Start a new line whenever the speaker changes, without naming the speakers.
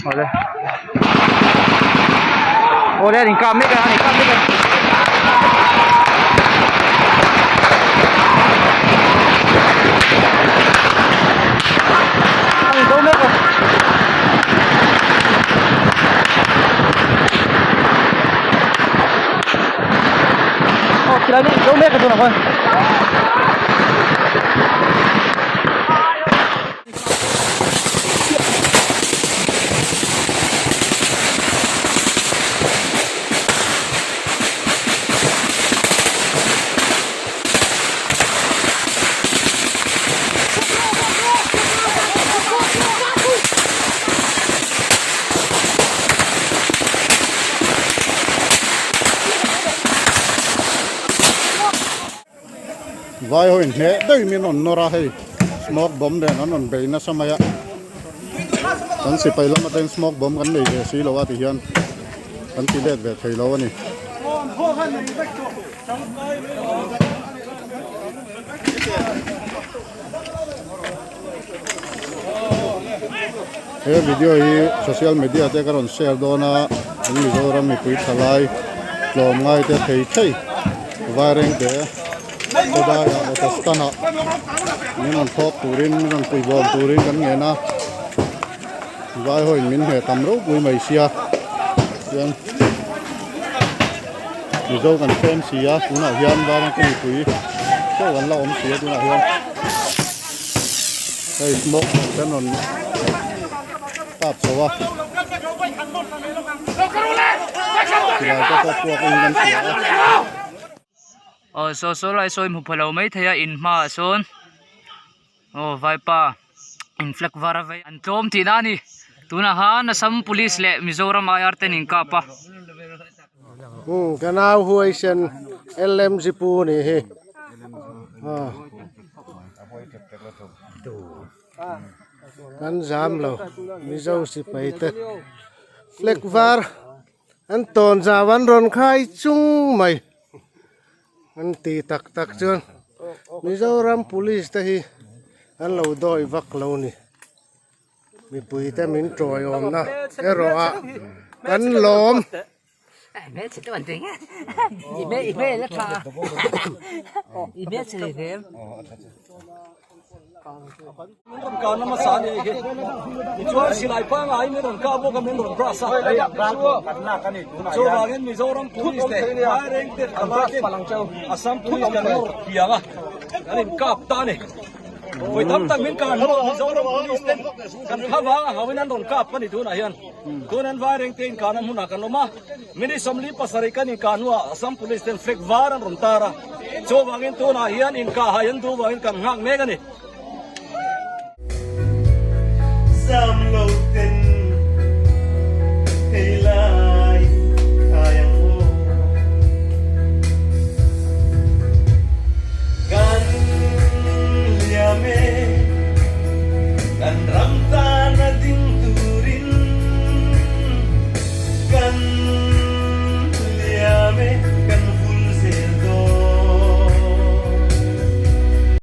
Oleh. Oleh ni kami kan, ni kami kan. Đâu nữa rồi. Kira ni đâu nữa cái nào thôi.
Vai hoin he dei min on nora hei smoke bomb den on be na samaya kan si pai lama ten smoke bomb kan nei ve si lo wa ti hian kan ti let ve thei lo ani he video hi social media te karon share dona Mizoram mi pui thalai lom ngai te thei thei wareng te Toda ya otostana minon thok turin minon pui bom turin kan nge na vai hoi min he tamro pui mai sia yan mizo kan fen sia tuna hian ba na ki pui so kan la om sia tuna hian hey smok kan on tap sawa kira to ko ko kan sia
So lai soi mu phalo mai thaya in ma son vai pa in flak vara vai an tom ti na ni tuna han Assam police le Mizoram ayar ten in ka pa
kanau huai sen LM zipu ni he kan jam lo mizo si pai te flak var an ton jawan ron khai chung mai an ti tak tak chuan Mizoram police te hi an lo doi vak lo ni mi pui te min troi om na ero a kan lom
mẹ chỉ toàn tiếng á, mẹ rất là, mẹ chỉ là thế.
Mình còn nó mà sáng này kì, chúa chỉ lại phá ngay mình còn cao vô cái mình còn quá xa. Chúa vào cái Mizoram police này, hai anh tên Assam police cái nó biếng à, anh cáp ta này. Với tấm tăng mình còn Mizoram police tên, cần khá vắng à, mình ăn còn cáp cái này thôi này hiền. Cô nên vai anh tên cả năm hôm nào cần lắm à, mình đi xâm lý pasari cái này cần hoa Assam police tên fake var anh rồng ta ra. Chúa vào cái thôi này hiền, in cả hai anh tu vào cái cần ngang mấy cái này.
Sam lâu tình hay là